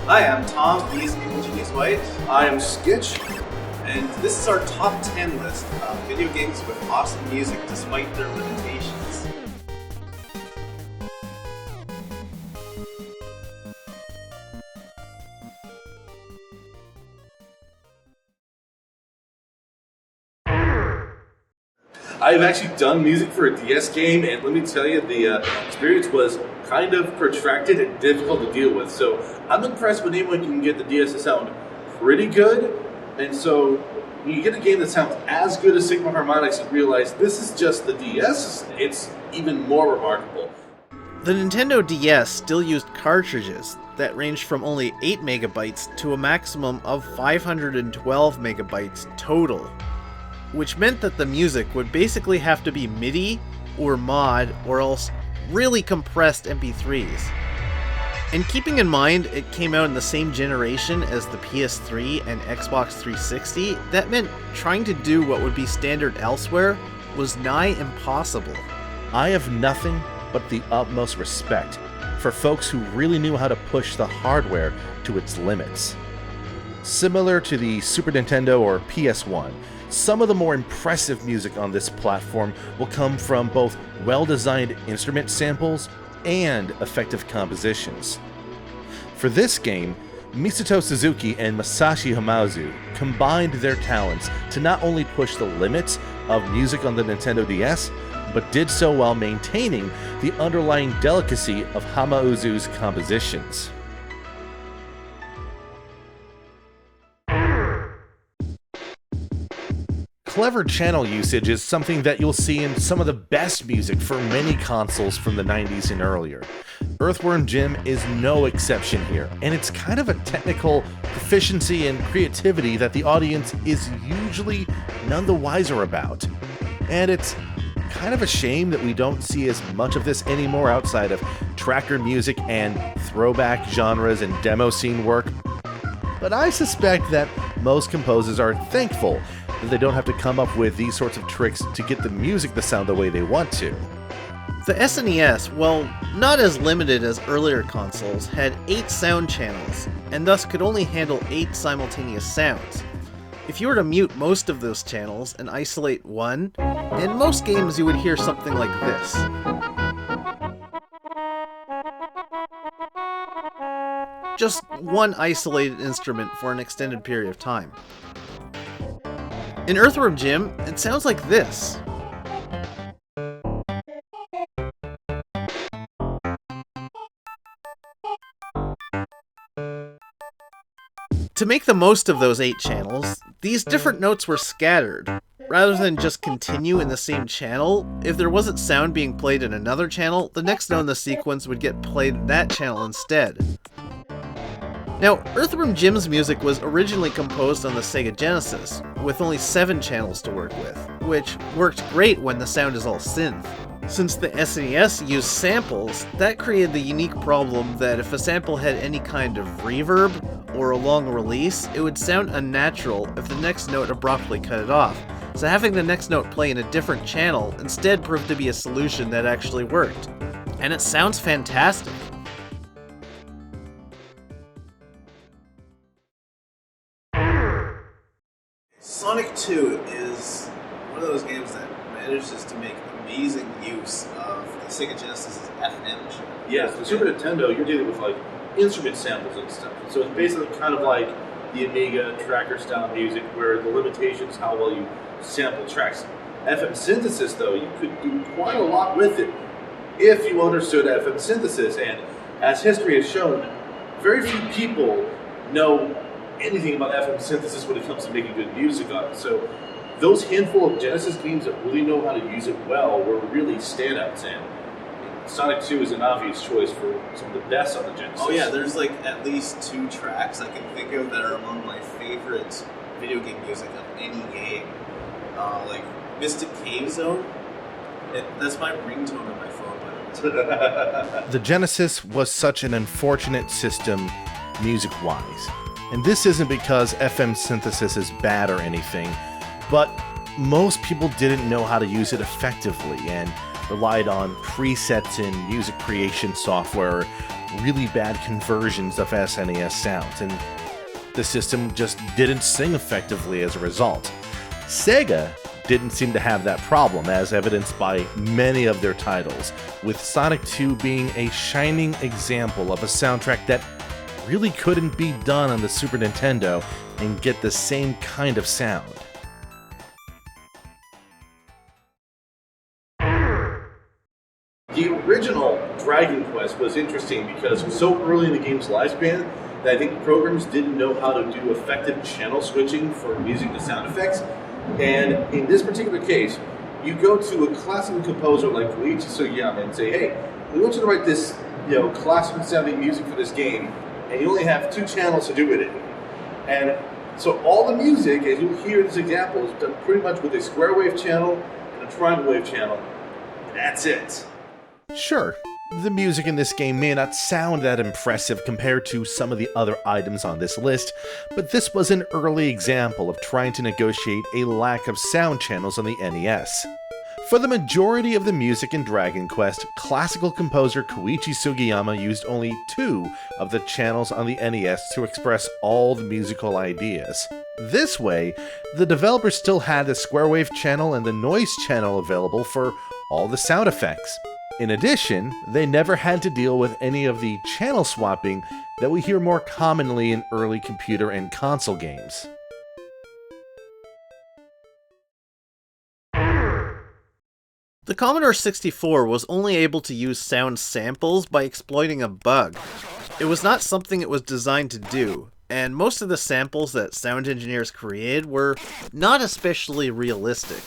Hi, I'm Tom, he's Genius White. I am Skitch. And this is our top 10 list of video games with awesome music despite their limitations. I've actually done music for a DS game, and let me tell you, the experience was kind of protracted and difficult to deal with. So I'm impressed when anyone can get the DS to sound pretty good. And so when you get a game that sounds as good as Sigma Harmonix and realize this is just the DS, it's even more remarkable. The Nintendo DS still used cartridges that ranged from only 8 megabytes to a maximum of 512 megabytes total, which meant that the music would basically have to be MIDI or mod or else really compressed MP3s. And keeping in mind it came out in the same generation as the PS3 and Xbox 360, that meant trying to do what would be standard elsewhere was nigh impossible. I have nothing but the utmost respect for folks who really knew how to push the hardware to its limits. Similar to the Super Nintendo or PS1, some of the more impressive music on this platform will come from both well-designed instrument samples and effective compositions. For this game, Misato Suzuki and Masashi Hamauzu combined their talents to not only push the limits of music on the Nintendo DS, but did so while maintaining the underlying delicacy of Hamauzu's compositions. Clever channel usage is something that you'll see in some of the best music for many consoles from the 90s and earlier. Earthworm Jim is no exception here, and it's kind of a technical proficiency and creativity that the audience is usually none the wiser about. And it's kind of a shame that we don't see as much of this anymore outside of tracker music and throwback genres and demo scene work. But I suspect that most composers are thankful that they don't have to come up with these sorts of tricks to get the music to sound the way they want to. The SNES, while not as limited as earlier consoles, had 8 sound channels, and thus could only handle 8 simultaneous sounds. If you were to mute most of those channels and isolate one, in most games you would hear something like this. Just one isolated instrument for an extended period of time. In Earthworm Jim, it sounds like this. To make the most of those 8 channels, these different notes were scattered. Rather than just continue in the same channel, if there wasn't sound being played in another channel, the next note in the sequence would get played in that channel instead. Now, Earthworm Jim's music was originally composed on the Sega Genesis, with only 7 channels to work with, which worked great when the sound is all synth. Since the SNES used samples, that created the unique problem that if a sample had any kind of reverb or a long release, it would sound unnatural if the next note abruptly cut it off. So having the next note play in a different channel instead proved to be a solution that actually worked. And it sounds fantastic. Sonic 2 is one of those games that manages to make amazing use of the Sega Genesis' FM chip. Yeah, for Super Nintendo, you're dealing with like instrument samples and stuff. So it's basically kind of like the Amiga tracker style music where the limitation is how well you sample tracks. FM synthesis, though, you could do quite a lot with it if you understood FM synthesis. And as history has shown, very few people know anything about FM synthesis when it comes to making good music on it. So those handful of Genesis games that really know how to use it well were really standouts, and Sonic 2 is an obvious choice for some of the best on the Genesis. Oh yeah, there's like at least 2 tracks I can think of that are among my favorite video game music of any game. Like Mystic Cave Zone. That's my ringtone on my phone, by the way. The Genesis was such an unfortunate system music-wise. And this isn't because FM synthesis is bad or anything, but most people didn't know how to use it effectively, and relied on presets in music creation software, really bad conversions of SNES sounds, and the system just didn't sing effectively as a result. Sega didn't seem to have that problem, as evidenced by many of their titles, with Sonic 2 being a shining example of a soundtrack that really couldn't be done on the Super Nintendo and get the same kind of sound. The original Dragon Quest was interesting because it was so early in the game's lifespan that I think programs didn't know how to do effective channel switching for using the sound effects. And in this particular case, you go to a classical composer like Koichi Sugiyama and say, hey, we want you to write this, classical sounding music for this game, and you only have 2 channels to do it in. And so all the music, as you hear in this example, is done pretty much with a square wave channel and a triangle wave channel. And that's it. Sure, the music in this game may not sound that impressive compared to some of the other items on this list, but this was an early example of trying to negotiate a lack of sound channels on the NES. For the majority of the music in Dragon Quest, classical composer Koichi Sugiyama used only 2 of the channels on the NES to express all the musical ideas. This way, the developer still had the square wave channel and the noise channel available for all the sound effects. In addition, they never had to deal with any of the channel swapping that we hear more commonly in early computer and console games. The Commodore 64 was only able to use sound samples by exploiting a bug. It was not something it was designed to do, and most of the samples that sound engineers created were not especially realistic.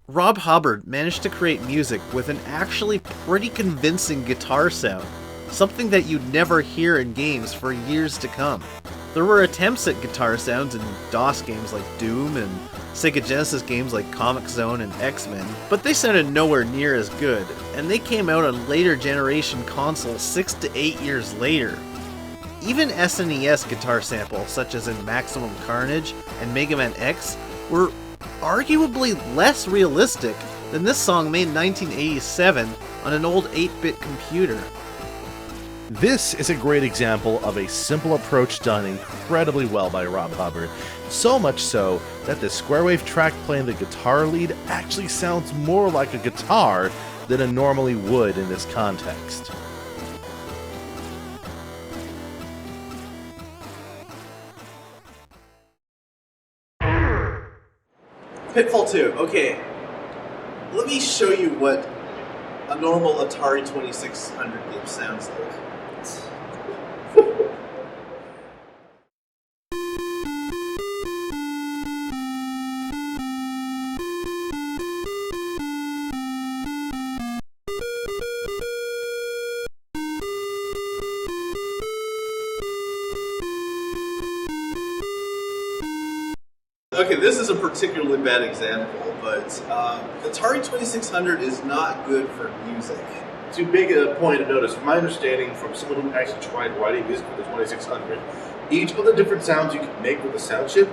Rob Hubbard managed to create music with an actually pretty convincing guitar sound, something that you'd never hear in games for years to come. There were attempts at guitar sounds in DOS games like Doom and Sega Genesis games like Comix Zone and X-Men, but they sounded nowhere near as good, and they came out on later generation consoles 6 to 8 years later. Even SNES guitar samples, such as in Maximum Carnage and Mega Man X, were arguably less realistic than this song made in 1987 on an old 8-bit computer. This is a great example of a simple approach done incredibly well by Rob Hubbard, so much so that the square wave track playing the guitar lead actually sounds more like a guitar than it normally would in this context. Pitfall 2. Okay, let me show you what a normal Atari 2600 game sounds like. Okay, this is a particularly bad example, but Atari 2600 is not good for music. To make a point of notice, from my understanding from someone who actually tried writing music for the 2600, each of the different sounds you can make with the sound chip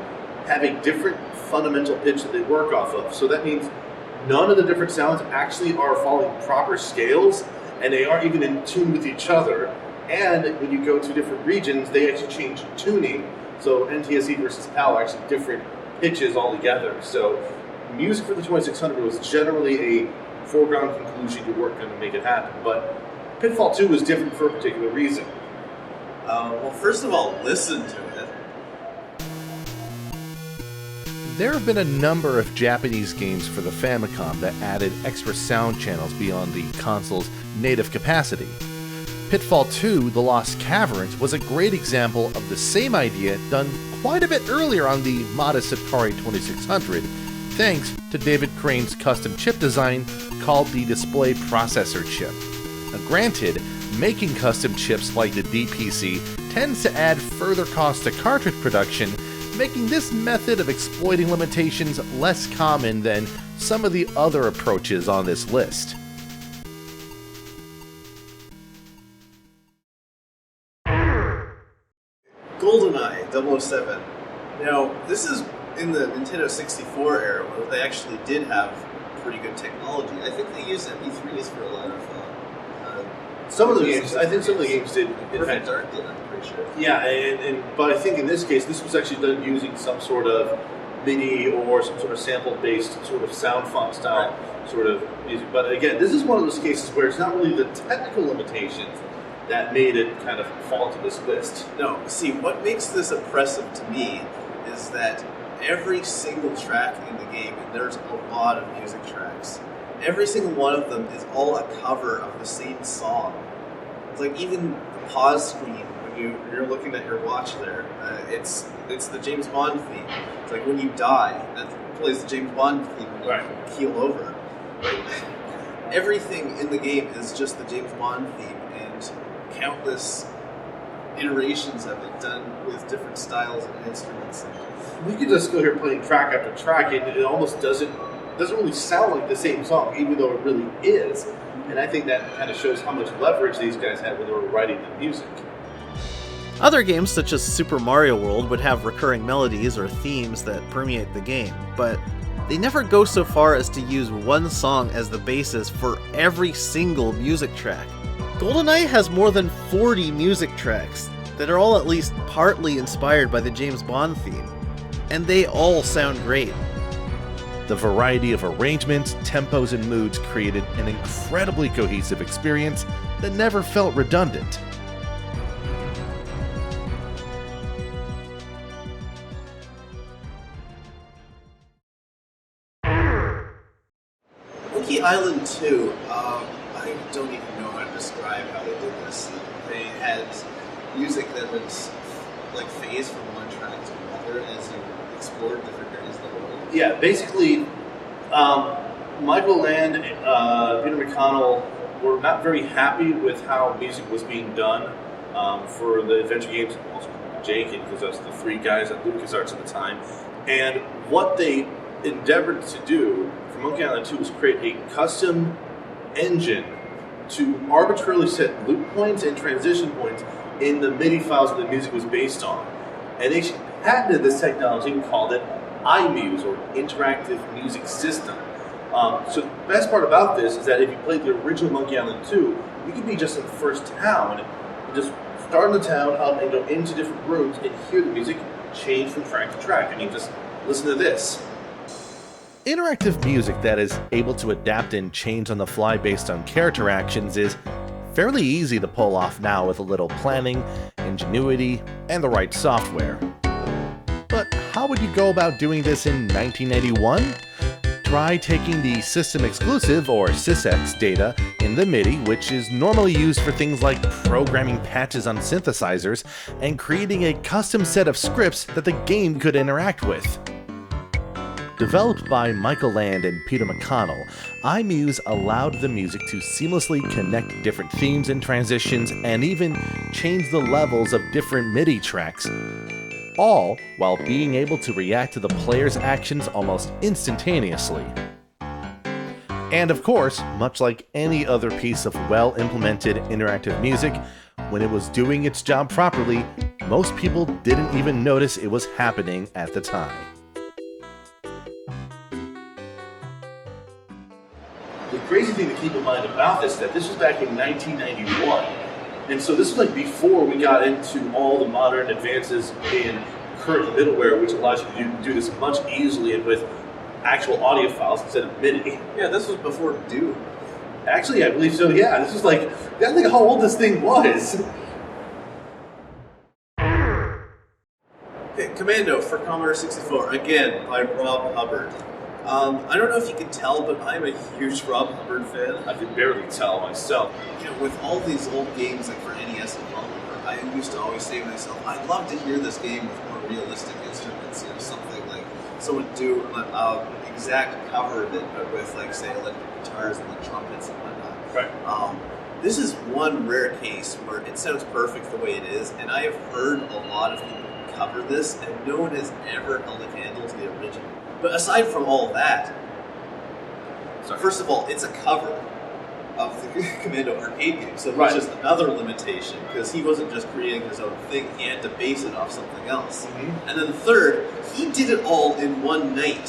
have a different fundamental pitch that they work off of. So that means none of the different sounds actually are following proper scales, and they aren't even in tune with each other. And when you go to different regions, they actually change tuning. So NTSC versus PAL are actually different pitches altogether. So music for the 2600 was generally a foregone conclusion you weren't going to make it happen. But Pitfall 2 was different for a particular reason. Well, first of all, listen to it. There have been a number of Japanese games for the Famicom that added extra sound channels beyond the console's native capacity. Pitfall 2: The Lost Caverns was a great example of the same idea done quite a bit earlier on the modest Atari 2600, thanks to David Crane's custom chip design called the Display Processor Chip. Now, granted, making custom chips like the DPC tends to add further cost to cartridge production, making this method of exploiting limitations less common than some of the other approaches on this list. GoldenEye 007. Now, this is in the Nintendo 64 era where they actually did have pretty good technology. I think they used MP3s for a lot of. Some of the games, I think some of the games did. Perfect Dark did, I'm pretty sure. Yeah, but I think in this case, this was actually done using some sort of MIDI or some sort of sample-based sort of sound font style sort of music. But again, this is one of those cases where it's not really the technical limitations that made it kind of fall to this list. No, see, what makes this oppressive to me is that every single track in the game, and there's a lot of music tracks, every single one of them is all a cover of the same song. It's like even the pause screen when you're looking at your watch there, it's the James Bond theme. It's like when you die, that plays the James Bond theme when you keel over. Like, everything in the game is just the James Bond theme, and countless iterations of it done with different styles and instruments. We could just go here playing track after track, and it almost doesn't really sound like the same song, even though it really is. And I think that kind of shows how much leverage these guys had when they were writing the music. Other games such as Super Mario World would have recurring melodies or themes that permeate the game, but they never go so far as to use one song as the basis for every single music track. GoldenEye has more than 40 music tracks that are all at least partly inspired by the James Bond theme, and they all sound great. The variety of arrangements, tempos, and moods created an incredibly cohesive experience that never felt redundant. Monkey Island 2, I don't even know how to describe how they did this. They had music that was like phased from one track to another as you explored different areas of the world. Yeah, basically, Michael Land, Peter McConnell were not very happy with how music was being done for the adventure games, also Jake, because that's the three guys at LucasArts at the time. And what they endeavored to do for Monkey Island 2 was create a custom engine to arbitrarily set loop points and transition points in the MIDI files that the music was based on. And they patented this technology and called it iMuse, or Interactive Music System. So the best part about this is that if you played the original Monkey Island 2, you could be just in the first town, and just start in the town up and go into different rooms and hear the music change from track to track. I mean, just listen to this. Interactive music that is able to adapt and change on the fly based on character actions is fairly easy to pull off now with a little planning, ingenuity, and the right software. But how would you go about doing this in 1991? Try taking the system exclusive or SysEx data in the MIDI, which is normally used for things like programming patches on synthesizers, and creating a custom set of scripts that the game could interact with. Developed by Michael Land and Peter McConnell, iMuse allowed the music to seamlessly connect different themes and transitions, and even change the levels of different MIDI tracks, all while being able to react to the player's actions almost instantaneously. And of course, much like any other piece of well-implemented interactive music, when it was doing its job properly, most people didn't even notice it was happening at the time. The crazy thing to keep in mind about this is that this was back in 1991. And so this was like before we got into all the modern advances in current middleware, which allows you to do this much easily and with actual audio files instead of MIDI. Yeah, this was before Doom. Actually, I believe so, yeah. This was like, I think how old this thing was. Okay, Commando for Commodore 64, again, by Rob Hubbard. I don't know if you can tell, but I'm a huge Rob Hubbard fan. I can barely tell myself. You know, with all these old games like for NES and Commodore, I used to always say to myself, I'd love to hear this game with more realistic instruments, you know, something like someone do an exact cover of it, but with, like, say, electric guitars and the trumpets and whatnot. Right. This is one rare case where it sounds perfect the way it is, and I have heard a lot of people cover this, and no one has ever held a candle to the original. But aside from all that, first of all, it's a cover of the Commando arcade game, so right. Which is another limitation, because he wasn't just creating his own thing, he had to base it off something else. Mm-hmm. And then third, he did it all in one night.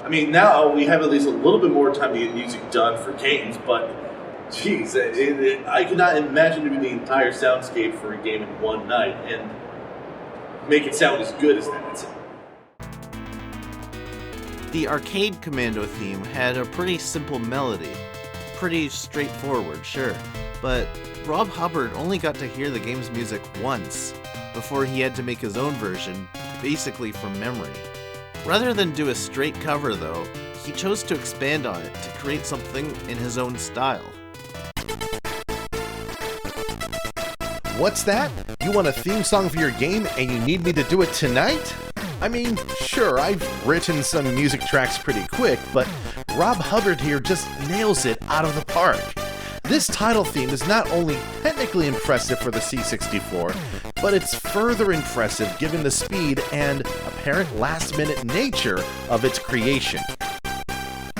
I mean, now we have at least a little bit more time to get music done for games, but geez, I cannot imagine doing the entire soundscape for a game in one night and make it sound as good as that. The Arcade Commando theme had a pretty simple melody. Pretty straightforward, sure, but Rob Hubbard only got to hear the game's music once before he had to make his own version, basically from memory. Rather than do a straight cover though, he chose to expand on it to create something in his own style. What's that? You want a theme song for your game and you need me to do it tonight? I mean, sure, I've written some music tracks pretty quick, but Rob Hubbard here just nails it out of the park. This title theme is not only technically impressive for the C64, but it's further impressive given the speed and apparent last-minute nature of its creation.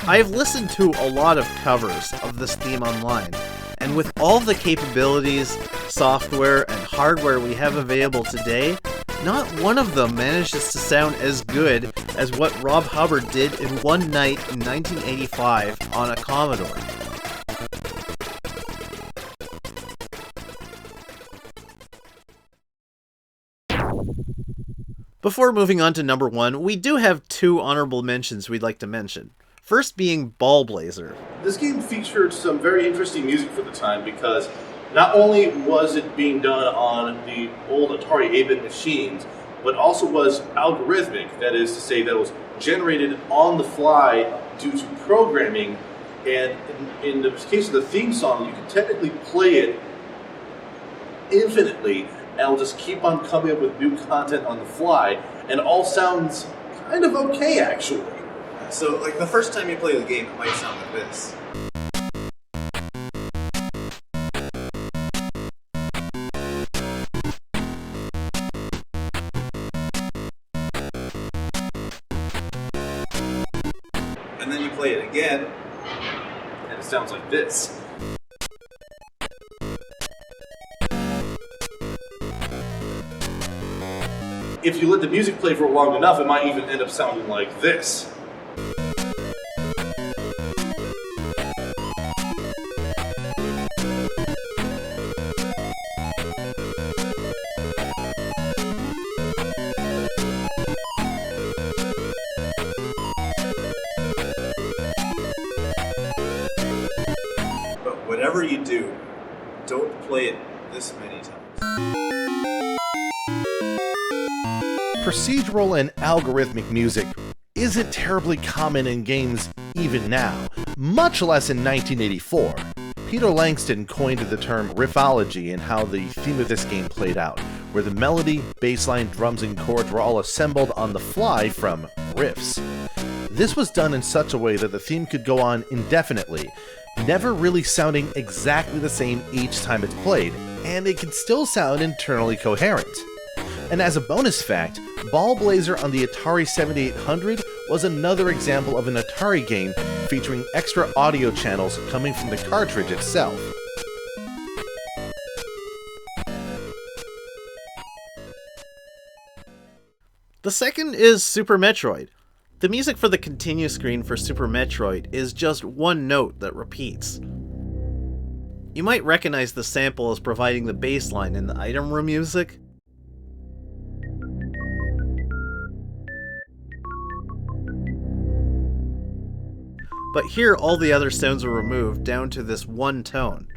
I've listened to a lot of covers of this theme online, and with all the capabilities, software, and hardware we have available today, not one of them manages to sound as good as what Rob Hubbard did in one night in 1985 on a Commodore. Before moving on to number 1, we do have 2 honorable mentions we'd like to mention. First being Ball Blazer. This game featured some very interesting music for the time because not only was it being done on the old Atari 8-bit machines, but also was algorithmic, that is to say that it was generated on the fly due to programming, and in the case of the theme song, you can technically play it infinitely, and it'll just keep on coming up with new content on the fly, and all sounds kind of okay, actually. So, like, the first time you play the game, it might sound like this. And then you play it again, And it sounds like this. If you let the music play for long enough, it might even end up sounding like this. but whatever you do, don't play it this many times. Procedural and algorithmic music isn't terribly common in games even now, much less in 1984. Peter Langston coined the term riffology in how the theme of this game played out, where the melody, bassline, drums, and chords were all assembled on the fly from riffs. This was done in such a way that the theme could go on indefinitely, never really sounding exactly the same each time it's played, and it could still sound internally coherent. And as a bonus fact, Ball Blazer on the Atari 7800 was another example of an Atari game featuring extra audio channels coming from the cartridge itself. The second is Super Metroid. The music for the continue screen for Super Metroid is just one note that repeats. You might recognize the sample as providing the bass line in the item room music. But here all the other sounds are removed down to this one tone.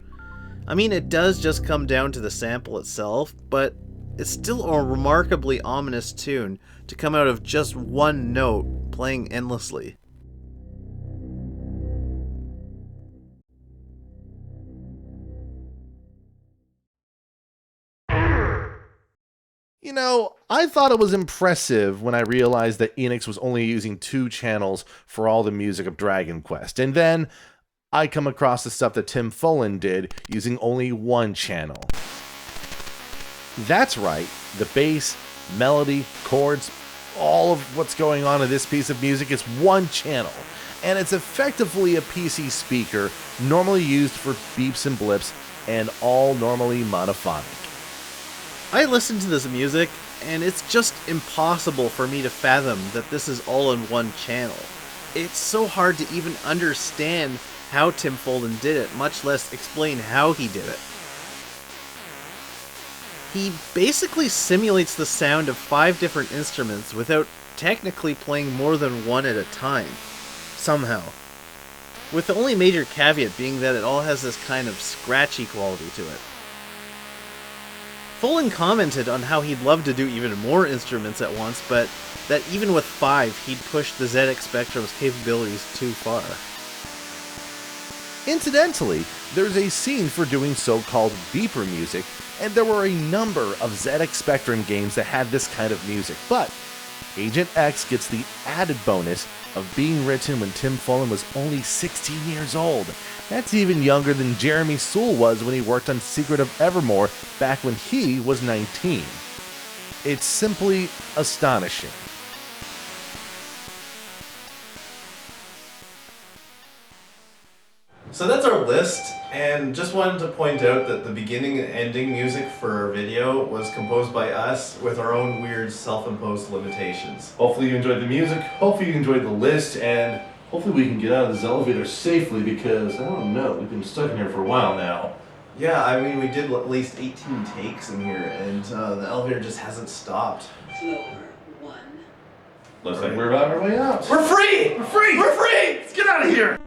I mean, it does just come down to the sample itself, but it's still a remarkably ominous tune to come out of just one note playing endlessly. You know, I thought it was impressive when I realized that Enix was only using 2 channels for all the music of Dragon Quest, and then I come across the stuff that Tim Follin did using only 1 channel. That's right, the bass, melody, chords, all of what's going on in this piece of music is 1 channel, and it's effectively a PC speaker normally used for beeps and blips, and all normally monophonic. I listen to this music, and it's just impossible for me to fathom that this is all in one channel. it's so hard to even understand how Tim Follin did it, much less explain how he did it. He basically simulates the sound of 5 different instruments without technically playing more than one at a time, somehow. With the only major caveat being that it all has this kind of scratchy quality to it. Follin commented on how he'd love to do even more instruments at once, but that even with 5, he'd pushed the ZX Spectrum's capabilities too far. Incidentally, there's a scene for doing so-called beeper music, and there were a number of ZX Spectrum games that had this kind of music, but Agent X gets the added bonus of being written when Tim Follin was only 16 years old. That's even younger than Jeremy Soule was when he worked on Secret of Evermore back when he was 19. It's simply astonishing. So that's our list, and just wanted to point out that the beginning and ending music for our video was composed by us with our own weird self-imposed limitations. Hopefully you enjoyed the music, hopefully you enjoyed the list, and hopefully we can get out of this elevator safely because, I don't know, we've been stuck in here for a while now. Yeah, I mean, we did at least 18 takes in here, and the elevator just hasn't stopped. Floor 1. Looks like we're about our way out. We're free! We're free! We're free! Let's get out of here!